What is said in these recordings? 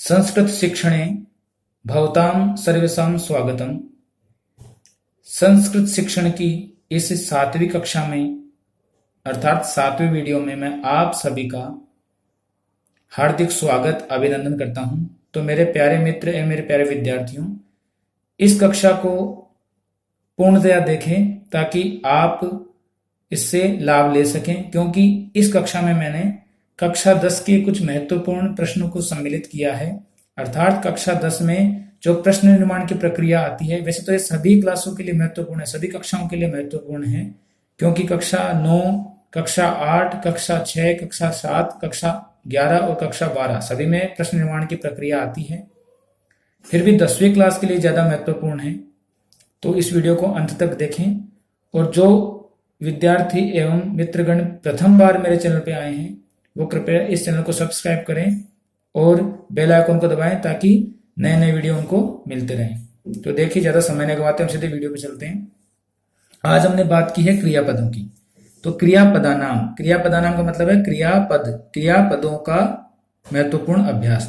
संस्कृत शिक्षणे भवतां सर्वेषां स्वागतम। संस्कृत शिक्षण की इस 7वीं कक्षा में अर्थात 7वें वीडियो में मैं आप सभी का हार्दिक स्वागत अभिनंदन करता हूं। तो मेरे प्यारे मित्र एवं मेरे प्यारे विद्यार्थियों, इस कक्षा को पूर्णतया देखें ताकि आप इससे लाभ ले सकें, क्योंकि इस कक्षा में मैंने कक्षा 10 के कुछ महत्वपूर्ण प्रश्नों को सम्मिलित किया है। अर्थात कक्षा 10 में जो प्रश्न निर्माण की प्रक्रिया आती है, वैसे तो ये सभी क्लासों के लिए महत्वपूर्ण है, सभी कक्षाओं के लिए महत्वपूर्ण है, क्योंकि कक्षा 9, कक्षा 8, कक्षा 6, कक्षा 7, कक्षा 11 और कक्षा 12 सभी में प्रश्न निर्माण की प्रक्रिया आती है। फिर भी 10वीं क्लास के लिए ज्यादा महत्वपूर्ण है। तो इस वीडियो को अंत तक देखें, और जो विद्यार्थी एवं मित्रगण प्रथम बार मेरे चैनल पे आए हैं वो कृपया इस चैनल को सब्सक्राइब करें और बेल आइकन को दबाएं ताकि नए नए वीडियो उनको मिलते रहें। तो देखिए, ज्यादा समय नहीं गवाते, हम सीधे वीडियो पे चलते हैं। आज हमने बात की है क्रियापदों की। तो क्रियापदानाम का मतलब है क्रियापद, क्रियापदों का महत्वपूर्ण अभ्यास।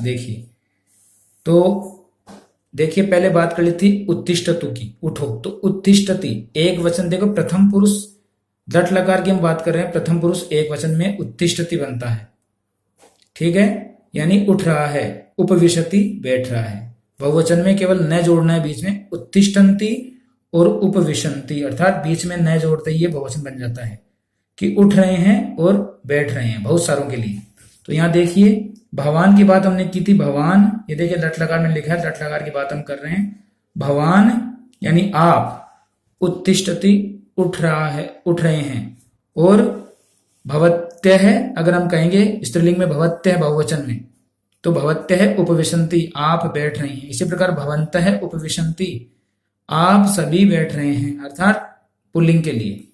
देखिए पहले बात कर ली थी उत्तिष्ठतु की, उठो। तो उत्तिष्ठति एक वचन, देखो प्रथम पुरुष लट लकार की हम बात कर रहे हैं, प्रथम पुरुष एक वचन में उत्तिष्ठति बनता है, ठीक है, यानी उठ रहा है। उपविशति बैठ रहा है। बहुवचन में केवल न जोड़ना है बीच में, उत्तिष्ठन्ति और उपविशन्ति, अर्थात बीच में न जोड़ते ही ये बहुवचन बन जाता है कि उठ रहे हैं और बैठ रहे हैं, बहुत सारों के लिए। तो यहां देखिए भवान की बात हमने की थी। भवान, ये देखिए लट लकार में लिखा है, लट लकार की बात हम कर रहे हैं। भवान यानी आप, उत्तिष्ठति उठ रहा है, उठ रहे हैं, और भवत्यः अगर हम कहेंगे स्त्रीलिंग में, भवत्यः बहुवचन में, तो भवत्यः उपविशन्ति आप बैठ रहे हैं। इसी प्रकार भवन्तः उपविशन्ति आप सभी बैठ रहे हैं, अर्थात पुल्लिंग के लिए।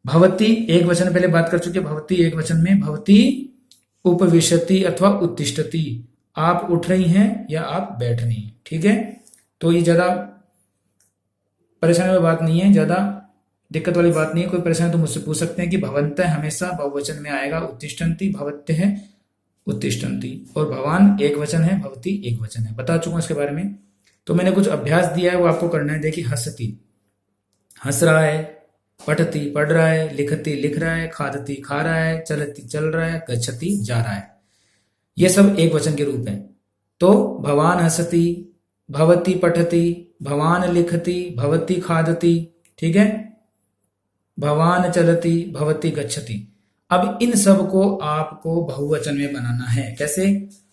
भवती एक वचन पहले बात कर चुके, भवती एक वचन में, भवती उपविशति अथवा उत्तिष्ठति आप उठ रही हैं या आप बैठ रही हैं, ठीक है। तो ये ज्यादा परेशानी वाली बात नहीं है, ज्यादा दिक्कत वाली बात नहीं है। कोई परेशानी तो मुझसे पूछ सकते हैं कि भवन्तः हमेशा बहुवचन में आएगा, उत्तिष्ठन्ति भवत्यः उत्तिष्ठन्ति, और भवान एक वचन है, भवती एक वचन है। बता चुका हूं इसके बारे में। तो मैंने कुछ अभ्यास दिया है, वो आपको करना है। देखिए हसति हंस रहा है, पठति पढ़ रहा है, लिखति लिख रहा है, खादति खा रहा है, चलति चल रहा है, गच्छति जा रहा है। ये सब एक वचन के रूप है। तो भवान हसति, भवती पठति, भवान लिखति, भवती खादति, ठीक है, भवान चलति, भवती गच्छति। अब इन सब को आपको बहुवचन में बनाना है। कैसे?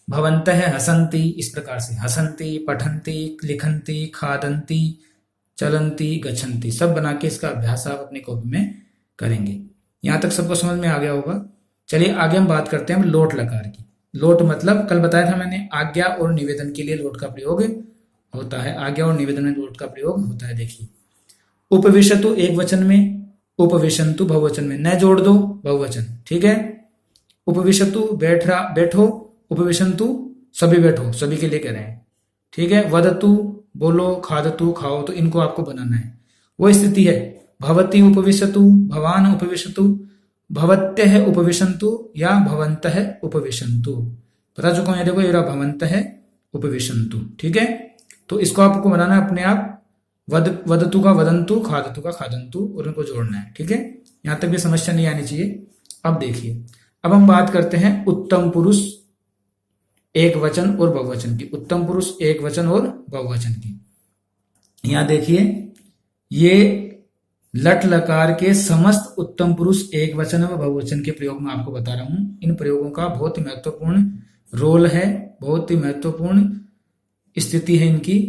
भवन्तः हसन्ति, इस प्रकार से हसन्ति, पठन्ति, लिखन्ति, खादन्ति, चलन्ति, गच्छन्ति, सब बना के इसका अभ्यास आप अपनी कॉपी में करेंगे। यहां तक सबको समझ में आ गया होगा। चलिए आगे हम बात करते हैं लोट लकार की। लोट मतलब कल बताया था मैंने, आज्ञा और निवेदन के लिए लोट का प्रयोग होता है। आज्ञा और निवेदन में लोट का प्रयोग होता है। देखिए उपविशतु एक वचन में, उपविशन्तु बहुवचन में, न जोड़ दो बहुवचन, ठीक है। उपविशतु बैठो, उपविशन्तु सभी बैठो, सभी के लिए कह रहे हैं, ठीक है। वदतु बोलो, खादतु खाओ, तो इनको आपको बनाना है। वो स्थिति है भवती उपविशतु, भवान उपविशतु, भवत्यः उपविशन्तु या भवन्तः उपविशन्तु। बता चुका हूं, ये देखो ये रहा भवन्तः उपविशन्तु, ठीक है। तो इसको आपको बनाना है अपने आप। वदतु का वदंतु, खादतु का खादंतु, और उनको जोड़ना है, ठीक है। यहां तक भी समस्या नहीं आनी चाहिए। अब देखिए, अब हम बात करते हैं उत्तम पुरुष एक वचन और बहुवचन की। उत्तम पुरुष एक वचन और बहुवचन की। यहां देखिए ये लट लकार के समस्त उत्तम पुरुष एक वचन और बहुवचन के प्रयोग में आपको बता रहा हूं। इन प्रयोगों का बहुत ही महत्वपूर्ण रोल है, बहुत ही महत्वपूर्ण स्थिति है इनकी,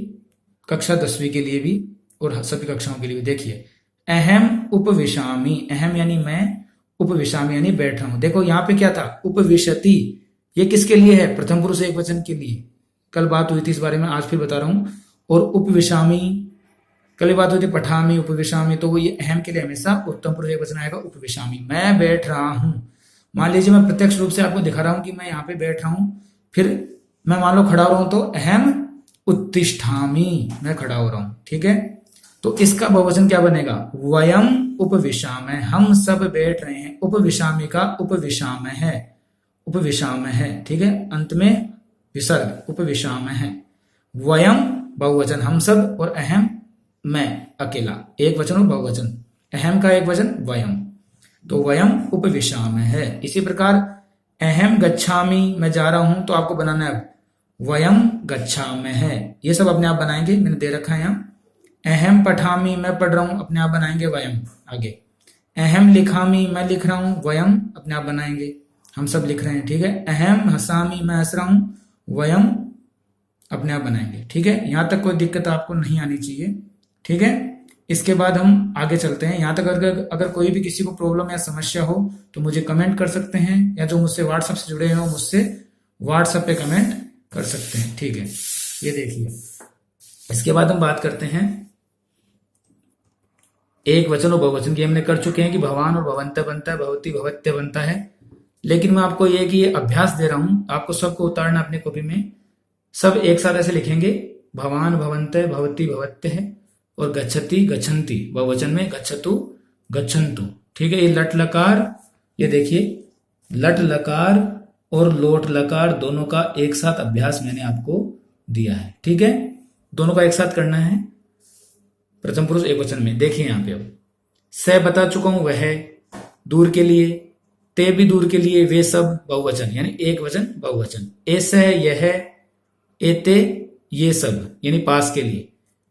कक्षा 10वीं के लिए भी और सभी कक्षाओं के लिए भी। देखिए अहम उपविशामि, अहम यानी मैं, उपविशामि यानी बैठ रहा हूं। देखो यहाँ पे क्या था, उपविशति, ये किसके लिए है? प्रथम पुरुष एक वचन के लिए। कल बात हुई थी इस बारे में, आज फिर बता रहा हूं। और उपविशामि, कल बात हुई थी पठामि, उपविशामि, तो वो ये अहम के लिए हमेशा उत्तम पुरुष एक वचन आएगा, उपविशामि, मैं बैठ रहा हूं। मान लीजिए मैं प्रत्यक्ष रूप से आपको दिखा रहा हूं कि मैं यहाँ पे बैठ रहा हूं, फिर मैं मान लो खड़ा हो रहा हूं, तो अहम उत्तिष्ठामि, मैं खड़ा हो रहा हूं, ठीक है। तो इसका बहुवचन क्या बनेगा? वयम उपविशामः, हम सब बैठ रहे हैं। उपविशामि का उपविशामः है, उपविशामः है, ठीक है। अंत में विसर्ग उपविशामः। वयम बहुवचन हम सब, और अहम मैं अकेला, एक वचन और बहुवचन। अहम का एक वचन वयम, तो वयम उपविशामः। इसी प्रकार अहम गच्छामि मैं जा रहा हूं, तो आपको बनाना है वयम गच्छामः। ये सब अपने आप बनाएंगे, मैंने दे रखा है यहाँ। अहम पठामि मैं पढ़ रहा हूं, अपने आप बनाएंगे वयम आगे। अहम लिखामि मैं लिख रहा हूं, वयम अपने आप बनाएंगे, हम सब लिख रहे हैं, ठीक है। अहम हंसामि मैं हंस रहा हूं, वयम अपने आप बनाएंगे, ठीक है। यहां तक कोई दिक्कत आपको नहीं आनी चाहिए, ठीक है। इसके बाद हम आगे चलते हैं। यहां तक अगर कोई भी किसी को प्रॉब्लम या समस्या हो तो मुझे कमेंट कर सकते हैं, या जो मुझसे व्हाट्सएप से जुड़े हो मुझसे व्हाट्सएप पे कमेंट कर सकते हैं, ठीक है। ये देखिए, इसके बाद हम बात करते हैं एक वचन और बहुवचन की। हमने कर चुके हैं कि भवान और भवंत बनता है, भवती भवत्य बनता है। लेकिन मैं आपको ये कि ये अभ्यास दे रहा हूं, आपको सबको उतारना अपने कॉपी में। सब एक साथ ऐसे लिखेंगे, भवान भवंत भवती भवत्य है, और गच्छति गच्छन्ति बहुवचन में गच्छतु गच्छन्तु, ठीक है। ये लट लकार, ये देखिए लट लकार और लोट लकार दोनों का एक साथ अभ्यास मैंने आपको दिया है, ठीक है। दोनों का एक साथ करना है प्रथम पुरुष एक वचन में। देखिए यहां पे अब से बता चुका हूं, वह दूर के लिए, ते भी दूर के लिए, वे सब बहुवचन यानी एक वचन बहुवचन। ऐसे यह, एते ये सब यानी पास के लिए।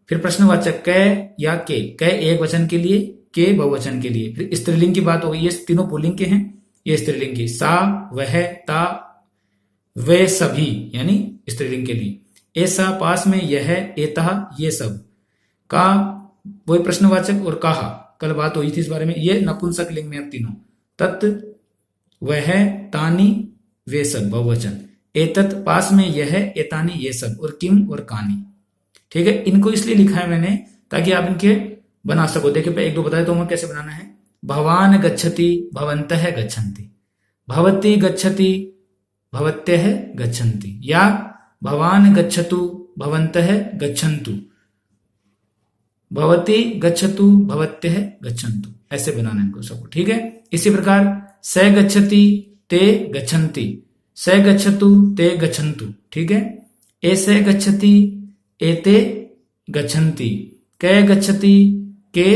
फिर प्रश्नवाचक कै या के, कै एक वचन के लिए, के बहुवचन के लिए। फिर स्त्रीलिंग की बात हो गई, ये तीनों पुल्लिंग के हैं, ये स्त्रीलिंग की। सा वह ता वे सभी यानी स्त्रीलिंग के लिए। ऐसा पास में, यह एता ये सब। का वही प्रश्नवाचक, और कहा कल बात हुई थी इस बारे में, ये नपुंसक लिंग में अब तीनों। तत् वह तानी वे सब बहुवचन। एतत् पास में, यह एतानी ये सब, और किम और कानी, ठीक है। इनको इसलिए लिखा है मैंने ताकि आप इनके बना सको। देखिए एक दो बताए तो हमें कैसे बनाना है। भवान गच्छति भवन्तः गच्छन्ति, भवती गच्छति भवत्यः गच्छन्ति, या भवान गच्छतु भवन्तः गच्छन्तु, भवती गच्छतु भवत्यः गच्छन्तु, ऐसे बनाना इनको सबको, ठीक है। इसी प्रकार स गच्छति ते गच्छन्ति, स गच्छतु ते गच्छन्तु, ठीक है। ऐसे गच्छति एते गच्छन्ति, कै गच्छति के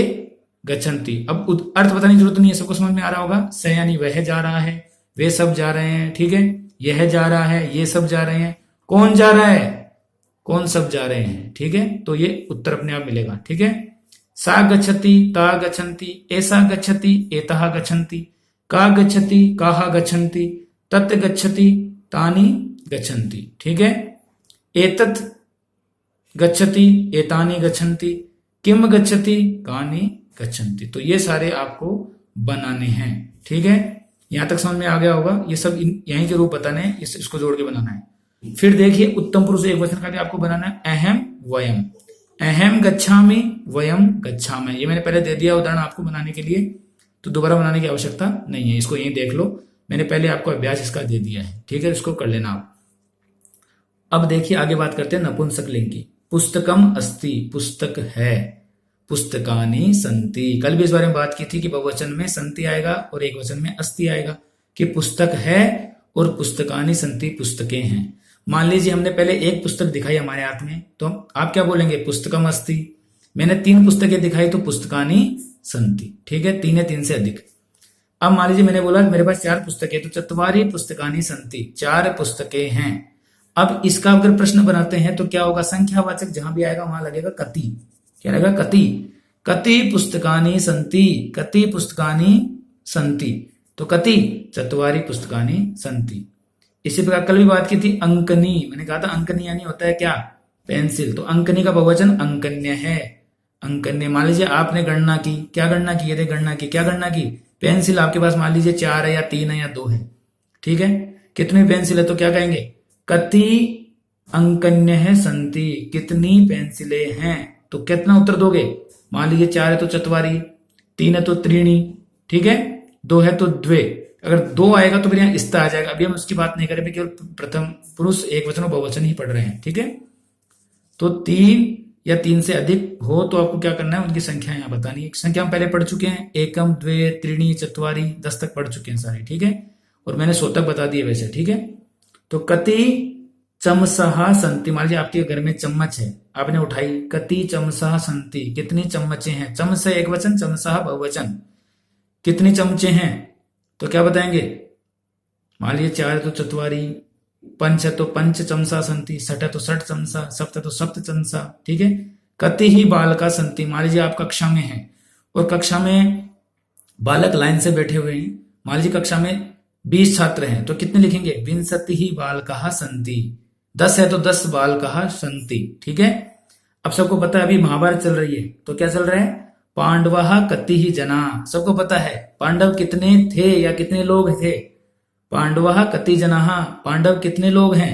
गच्छन्ति। अब अर्थ बताने की जरूरत नहीं है, सबको समझ में आ रहा होगा। स यानी वह जा रहा है, वे सब जा रहे हैं, ठीक है। यह जा रहा है, ये सब जा रहे हैं। कौन जा रहा है, कौन सब जा रहे हैं, ठीक है। तो ये उत्तर अपने आप मिलेगा, ठीक है। सा गच्छति ता गच्छन्ति, ऐसा गच्छति एतः गच्छन्ति, का गच्छति काहा गच्छन्ति, तत् गच्छति तानि गच्छन्ति, ठीक है। एतत् गच्छति एतानि गच्छन्ति, किम गच्छति कानि गच्छन्ति। तो ये सारे आपको बनाने हैं, ठीक है। यहां तक समझ में आ गया होगा। ये सब यहीं के रूप बताने हैं, इसको जोड़ के बनाना है। फिर देखिए उत्तम पुरुष एक वचन का भी आपको बनाना है। अहम वयम, अहम गच्छामि वयम गच्छामः। ये मैंने पहले दे दिया उदाहरण आपको बनाने के लिए, तो दोबारा बनाने की आवश्यकता नहीं है। इसको यहीं देख लो, मैंने पहले आपको अभ्यास इसका दे दिया है, ठीक है। इसको कर लेना आप। अब देखिए आगे बात करते हैं नपुंसक लिंग की। पुस्तकम अस्ति, पुस्तक है। पुस्तकानि संति, कल भी इस बारे में बात की थी कि बहुवचन में संति आएगा और एक वचन में अस्ति आएगा, कि पुस्तक है और पुस्तकानि संति पुस्तकें हैं। मान लीजिए हमने पहले एक पुस्तक दिखाई हमारे हाथ में, तो आप क्या बोलेंगे, पुस्तकम अस्ति। मैंने 3 पुस्तकें दिखाई तो पुस्तकानि संति, ठीक है। 3 है 3 से अधिक। अब मान लीजिए मैंने बोला मेरे पास 4 पुस्तकें, तो चत्वारि पुस्तकानि संति, 4 पुस्तकें हैं। अब इसका अगर प्रश्न बनाते हैं तो क्या होगा, संख्यावाचक जहां भी आएगा वहां लगेगा कति। क्या लगेगा, कति। कति पुस्तकानि संति, कति पुस्तकानि संति, तो कति चत्वारि पुस्तकानि संति। इसी प्रकार कल भी बात की थी अंकनी, मैंने कहा था अंकनी यानी होता है क्या, पेंसिल। तो अंकनी का बहुवचन अंकन्य है, अंकन्य। मान लीजिए आपने गणना की, क्या गणना की, ये गणना की, क्या गणना की, पेंसिल आपके पास मान लीजिए 4 है या 3 है या 2 है, ठीक है। कितनी पेंसिल है, तो क्या कहेंगे, कति अंकन्य है संति, कितनी पेंसिलें हैं। तो कितना उत्तर दोगे, मान लीजिए 4 है तो चत्वारि, 3 है तो त्रीणि, ठीक है, 2 है तो द्वे। अगर 2 आएगा तो फिर यहाँ स्था आ जाएगा। अभी हम उसकी बात नहीं करेंगे, केवल प्रथम पुरुष एक वचन और बहुवचन ही पढ़ रहे हैं, ठीक है। तो 3 या 3 से अधिक हो तो आपको क्या करना है, उनकी संख्या यहाँ बतानी है। संख्या हम पहले पढ़ चुके हैं, एकम द्वे त्रीणि चत्वारि, 10 तक पढ़ चुके हैं सारे, ठीक है। और मैंने 100 तक बता दिए वैसे, ठीक है। तो कति चमसः संति, मान लीजिए आपके घर में चम्मच है, आपने उठाई, कति चमसः संति, कितनी चम्मचें हैं। चमस है एक वचन, चमसः बहुवचन, कितनी चमचे हैं तो क्या बताएंगे। मान लीजिए 4 है तो चत्वारी, पंच है तो पंच चमसा संति, सठ है तो सठ चमसा, सप्त है तो सप्त चमसा, ठीक है। कति ही बालका संति, मान लीजिए आप कक्षा में हैं और कक्षा में बालक लाइन से बैठे हुए हैं, मान लीजिए कक्षा में 20 छात्र हैं तो कितने लिखेंगे, विंशति ही बालकाः सन्ति। 10 है तो 10 बालकाः सन्ति, ठीक है। अब सबको पता है अभी महाभारत चल रही है, तो क्या चल रहा है, पांडवाः कति ही जना, सबको पता है पांडव कितने थे या कितने लोग थे। पांडवाः कति जनाः, पांडव कितने लोग हैं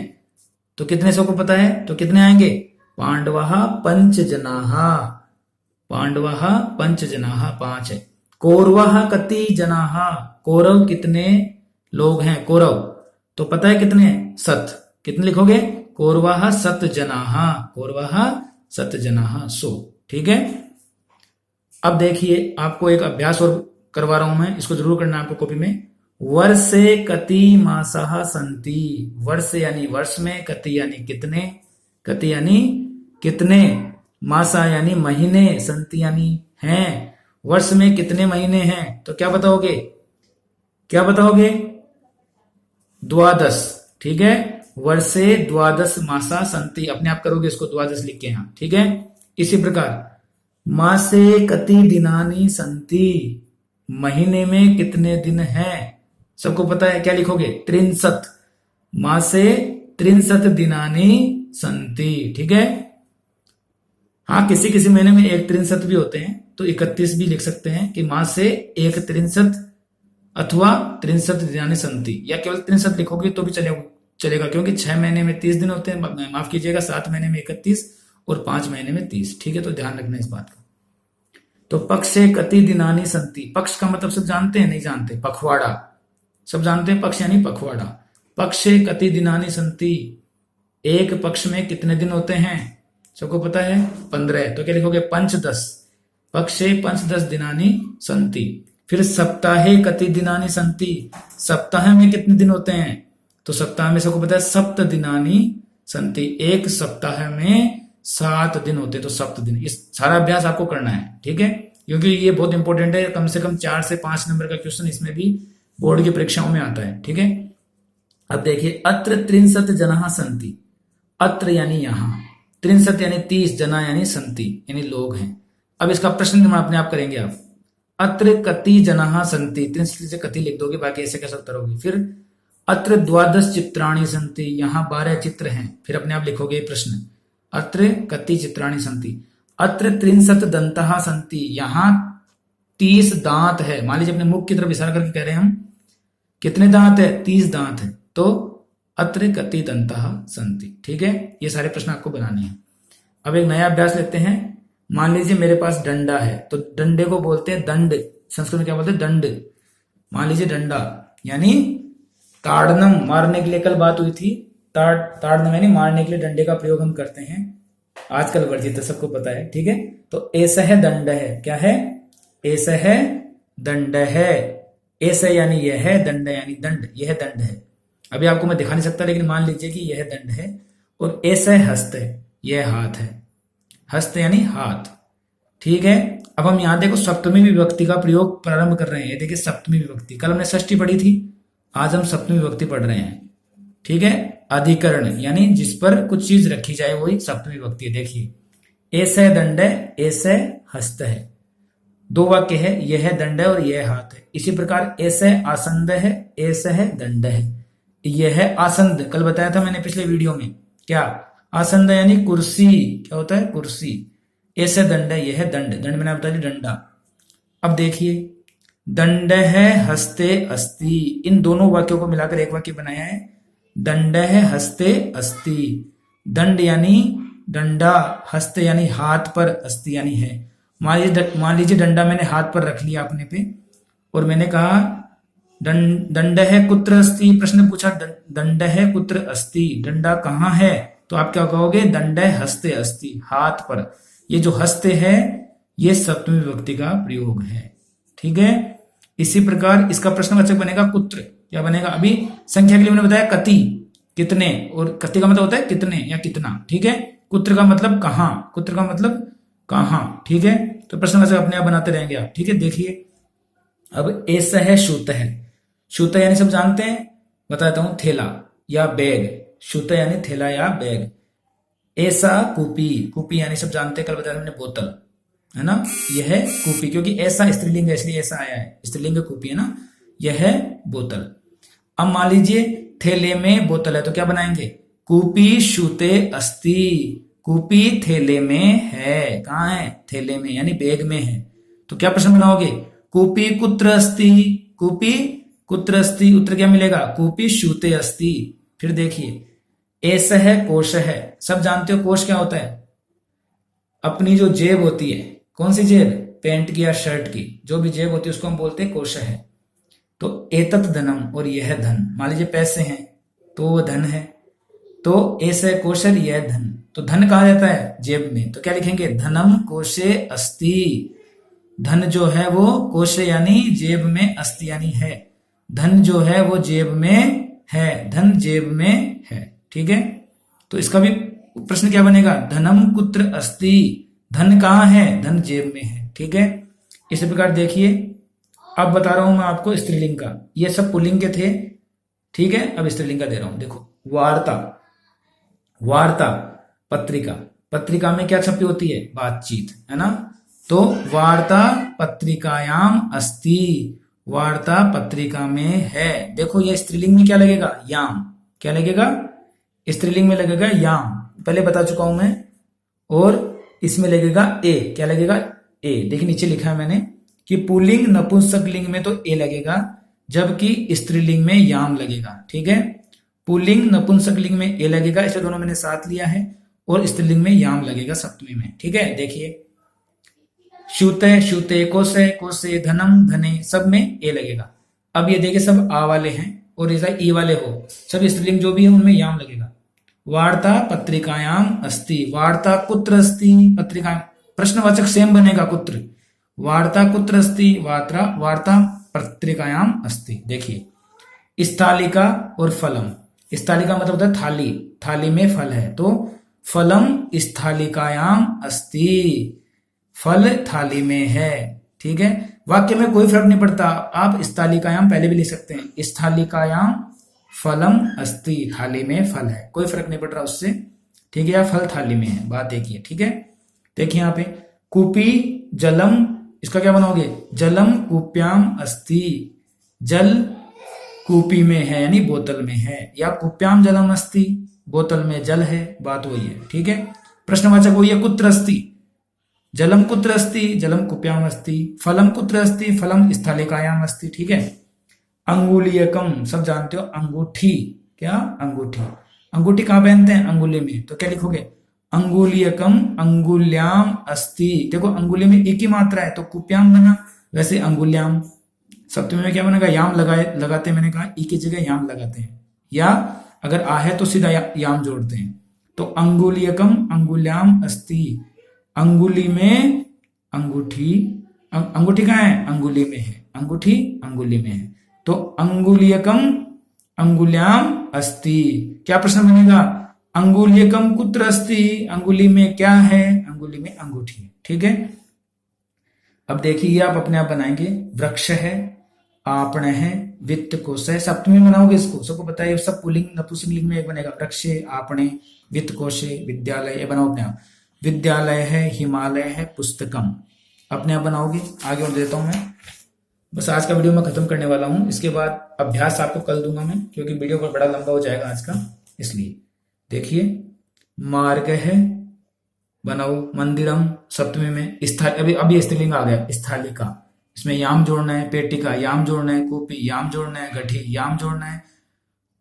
तो कितने, सबको पता है तो कितने आएंगे, पांडवाः पंच जनाः, पांडवाः पंच जनाः 5 है। कौरवाः कति जनाः, कौरव कितने लोग हैं, कौरव तो पता है कितने हैं, 7, कितने लिखोगे, कौरवाः 7 जनाः, कौरवाः 7 जनाः 100, ठीक है। अब देखिए आपको एक अभ्यास और करवा रहा हूं मैं, इसको जरूर करना आपको कॉपी में। वर्षे कति मासः सन्ति, वर्ष यानी वर्ष में, कति यानी कितने, कति यानी कितने, मासा यानी महीने, सन्ति यानी हैं। वर्ष में कितने महीने हैं तो क्या बताओगे, क्या बताओगे, 12, ठीक है। वर्षे 12 मासा सन्ति, अपने आप करोगे इसको 12 लिख के यहाँ, ठीक है। इसी प्रकार मासे कति दिनानि सन्ति, महीने में कितने दिन हैं, सबको पता है, क्या लिखोगे, 63, मासे 63 दिनानि सन्ति, ठीक है। हाँ, किसी किसी महीने में 1 63 भी होते हैं तो 31 भी लिख सकते हैं कि मास से 1 63 अथवा 63 दिनानि सन्ति, या केवल 63 लिखोगे तो भी चलेगा क्योंकि 6 महीने में 30 दिन होते हैं, माफ कीजिएगा 7 महीने में 31 और 5 महीने में 30, ठीक है। तो ध्यान रखना इस बात का। तो पक्षे कति दिनानि सन्ति, पक्ष का मतलब सब जानते हैं, नहीं जानते, पखवाड़ा सब जानते हैं, पक्ष यानी पखवाड़ा। पक्षे कति दिनानि सन्ति, एक पक्ष में कितने दिन होते हैं, सबको पता है 15, तो क्या लिखोगे, पंच 10, पक्षे पंच 10 दिनानि सन्ति। फिर सप्ताहे कति दिनानि सन्ति, सप्ताह में कितने दिन होते हैं तो सप्ताह में सबको पता है 7 दिनानि सन्ति, एक सप्ताह में 7 दिन होते हैं तो 7 दिन। इस सारा अभ्यास आपको करना है, ठीक है, क्योंकि ये बहुत इंपॉर्टेंट है, कम से कम 4 से 5 नंबर का क्वेश्चन इसमें भी बोर्ड की परीक्षाओं में आता है, ठीक है। अब देखिए, अत्र 63 जनाः सन्ति, अत्र यानी यहां, 63 यानी 30, जना यानी सन्ति यानी लोग हैं। अब इसका प्रश्न निर्माण अपने आप करेंगे आप, अत्र कति जनाः सन्ति, 63 से कति लिख दोगे, बाकी ऐसे कैसे उत्तर होगी। फिर अत्र 12 चित्राणि सन्ति, यहाँ 12 चित्र हैं, फिर अपने आप लिखोगे प्रश्न, अत्र कति चित्राणि सन्ति। अत्र 63 दन्तः सन्ति, यहाँ 30 दांत है, मान लीजिए अपने मुख की तरफ इशारा करके कह रहे हैं हम, कितने दांत है, 30 दांत है, तो अत्र कति दन्तः सन्ति, ठीक है। ये सारे प्रश्न आपको बनाने हैं। अब एक नया अभ्यास लेते हैं। मान लीजिए मेरे पास डंडा है, तो डंडे को बोलते हैं दंड, संस्कृत में क्या बोलते हैं, दंड। मान लीजिए डंडा यानी ताड़नम, मारने के लिए कल बात हुई थी, ताड़नम यानी मारने के लिए डंडे का प्रयोग हम करते हैं, आजकल वर्जित है, सबको पता है, ठीक है। तो ऐसा है दंड है, क्या है, ऐसा है दंड है, ऐसा यानी यह है, दंड यानी दंड, यह दंड है। अभी आपको मैं दिखा नहीं सकता, लेकिन मान लीजिए कि यह दंड है, और ऐसा हस्त है, यह हाथ है, हस्त यानी हाथ, ठीक है। अब हम यहां देखो सप्तमी विभक्ति का प्रयोग प्रारंभ कर रहे हैं। देखिए सप्तमी विभक्ति, कल हमने षष्ठी पढ़ी थी, आज हम सप्तमी विभक्ति पढ़ रहे हैं, ठीक है। अधिकरण यानी जिस पर कुछ चीज रखी जाए वही सप्तमी विभक्ति है। देखिए, ऐसा दंड है, ऐसा हस्त है, 2 वाक्य है, यह दंड है और यह हाथ है। इसी प्रकार ऐसे आसंद है, ऐसा है दंड है, यह आसंद कल बताया था मैंने पिछले वीडियो में, क्या आसंद यानी कुर्सी, क्या होता है, कुर्सी। ऐसे दंड है, यह दंड, दंड मैंने बता दिया डंडा। अब देखिए, दंड है हस्ते अस्ति, इन दोनों वाक्यों को मिलाकर एक वाक्य बनाया है, दंड है हस्ते अस्ति। दंड यानी डंडा, हस्त यानी हाथ पर, अस्ति यानी है। मान लीजिए डंडा मैंने हाथ पर रख लिया अपने पे, और मैंने कहा दंड है कुत्र अस्ति, प्रश्न पूछा दंड है कुत्र अस्ति, डंडा कहाँ है, तो आप क्या कहोगे, दंड है हस्ते अस्ति, हाथ पर। ये जो हस्ते है ये सप्तमी विभक्ति का प्रयोग है, ठीक है। इसी प्रकार इसका प्रश्नवाचक बनेगा कुत्र, क्या बनेगा, अभी संख्या के लिए मैंने बताया कति, कितने, और कति का मतलब होता है कितने या कितना, ठीक है। कुत्र का मतलब कहाँ, कुत्र का मतलब कहाँ, ठीक है। तो प्रश्नवाचक अपने आप बनाते रहेंगे आप, ठीक है। देखिए अब एस है शूत है, शूत यानी सब जानते हैं, बताता हूं, थैला या बैग, शूत यानी थैला या बैग। ऐसा कूपी, कूपी यानी सब जानते हैं, कल बताया हमने बोतल, है ना। यह है कूपी, क्योंकि ऐसा स्त्रीलिंग है इसलिए ऐसा आया है, स्त्रीलिंग कूपी है ना। यह है बोतल। अब मान लीजिए थैले में बोतल है तो क्या बनाएंगे, कूपी शूते अस्ति, कूपी थैले में है, कहाँ है, थैले में यानी बैग में है। तो क्या प्रश्न बनाओगे, कूपी कुत्र अस्ति, कूपी कुत्र अस्ति, उत्तर क्या मिलेगा, कूपी शूते अस्ति। फिर देखिए ऐसा है कोश है, सब जानते हो कोश क्या होता है, अपनी जो जेब होती है, कौन सी जेब, पैंट की या शर्ट की, जो भी जेब होती है उसको हम बोलते हैं कोश है। तो एतत् धनम, और यह धन, मान लीजिए पैसे हैं तो वो धन है, तो ऐसे कोशर यह धन, तो धन कहा जाता है जेब में, तो क्या लिखेंगे, धनम कोशे अस्ति, धन जो है वो कोशे यानी जेब में, अस्ति यानी है, धन जो है वो जेब में है, धन जेब में है, ठीक है। तो इसका भी प्रश्न क्या बनेगा, धनम कुत्र अस्ति, धन कहाँ है, धन जेब में है, ठीक है। इसी प्रकार देखिए अब बता रहा हूं मैं आपको स्त्रीलिंग का, ये सब पुल्लिंग के थे, ठीक है। अब स्त्रीलिंग का दे रहा हूं, देखो वार्ता, वार्ता पत्रिका, पत्रिका में क्या छपी होती है, बातचीत, है ना। तो वार्ता पत्रिकायाम अस्ति, वार्ता पत्रिका में है। देखो ये स्त्रीलिंग में क्या लगेगा, याम, क्या लगेगा, स्त्रीलिंग में लगेगा याम, पहले बता चुका हूं मैं। और इसमें लगेगा ए, क्या लगेगा, ए। देखिए नीचे लिखा है मैंने कि पुल्लिंग नपुंसक लिंग में तो ए लगेगा, जबकि स्त्रीलिंग में याम लगेगा, ठीक है। पुल्लिंग नपुंसक लिंग में ए लगेगा, इसे दोनों मैंने साथ लिया है, और स्त्रीलिंग में याम लगेगा सप्तमी में, ठीक है। देखिए शूते शूते, कोसे कोसे, धनम धने, सब में ए लगेगा। अब ये देखिए सब आ वाले हैं और ऐसा ई वाले हो, सब स्त्रीलिंग जो भी है उनमें याम लगेगा। वार्ता पत्रिकायाम अस्ति, वार्ता कुत्र अस्ति, पत्रिका, प्रश्नवाचक सेम बनेगा कुत्र, वार्ता कुत्र अस्ति, वार्ता वार्ता पत्रिकायाम अस्ति। देखिए स्थालिका और फलम, स्थालिका मतलब होता है थाली, थाली में फल है, तो फलम स्थालिकायाम अस्ति, फल थाली में है, ठीक है। वाक्य में कोई फर्क नहीं पड़ता, आप स्थालिकायाम पहले भी लिख सकते हैं, स्थालिकायाम फलम अस्ति, थाली में फल है, कोई फर्क नहीं पड़ रहा उससे, ठीक है, या फल थाली में है, बात एक ही है, ठीक है। देखिए यहाँ पे कूपी जलम, इसका क्या बनाओगे, जलम कूप्याम अस्ति, जल कूपी में है यानी बोतल में है, या कूप्याम जलम अस्ति, बोतल में जल है, बात वही है, ठीक है। प्रश्नवाचक वही है, कुत्र अस्ति, जलम कुत्र अस्ति, जलम कूप्याम अस्ति, फलम कुत्र अस्ति, फलम स्थालिकायाम अस्ति, ठीक है। अंगुलीयकम, सब जानते हो, अंगूठी, क्या, अंगूठी, अंगूठी कहाँ पहनते हैं, अंगुली में, तो क्या लिखोगे, अंगुलीयकम अंगुल्याम अस्ति। देखो अंगुली में एक ही मात्रा है तो कुप्याम बना, वैसे अंगुल्याम सप्तमी में क्या बनेगा, याम लगाते, मैंने कहा ई की जगह याम लगाते हैं, या अगर आ है तो सीधा याम जोड़ते हैं। तो अंगुलीयकम अंगुल्याम अस्ति, अंगुली में अंगूठी, अंगूठी कहाँ है, अंगुली में है, अंगूठी अंगुली में है, तो अंगुलीयकम अंगुल्याम अस्ति। क्या प्रश्न बनेगा, अंगुलीयकम कुत्र अस्ति, अंगुली में क्या है, अंगुली में अंगूठी है, ठीक है। अब देखिए ये आप अपने आप बनाएंगे, वृक्ष है, आपण है, वित्त कोश है, सप्तमी बनाओगे इसको, सबको पता है, सब पुल्लिंग नपुंसकलिंग में एक बनेगा, वृक्ष, आपणे, वित्त कोशे, विद्यालय, ये बनाओ अपने आप, विद्यालय है, हिमालय है, पुस्तकम, अपने आप बनाओगे। आगे और देता हूं मैं, बस आज का वीडियो मैं खत्म करने वाला हूं, इसके बाद अभ्यास आपको कल दूंगा मैं, क्योंकि वीडियो को बड़ा लंबा हो जाएगा आज का, इसलिए। देखिए मार्ग है, बनाओ, मंदिरम सप्तमी में, अभी स्त्रीलिंग आ गया, स्थालिका, इसमें याम जोड़ना है, पेटिका याम जोड़ना है, कॉपी याम जोड़ना है, गठी याम जोड़ना है,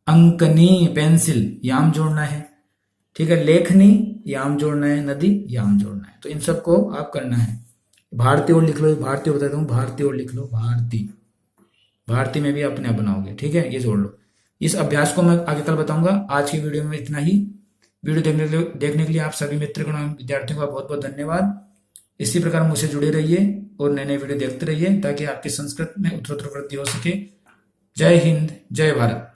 अंकनी पेंसिल याम जोड़ना है, ठीक है, लेखनी याम जोड़ना है, नदी याम जोड़ना है, तो इन सबको आप करना है। भारतीय और लिख लो, भारतीय बताता हूँ, भारतीय और लिख लो, भारती, भारती में भी अपने आप बनाओगे, ठीक है, ये जोड़ लो। इस अभ्यास को मैं आगे कल बताऊंगा, आज की वीडियो में इतना ही। वीडियो देखने के लिए आप सभी मित्रगण एवं विद्यार्थियों का बहुत बहुत धन्यवाद। इसी प्रकार मुझसे जुड़े रहिए और नए नए वीडियो देखते रहिए, ताकि आपकी संस्कृत में उत्तरोत्तर वृद्धि हो सके। जय हिंद, जय भारत।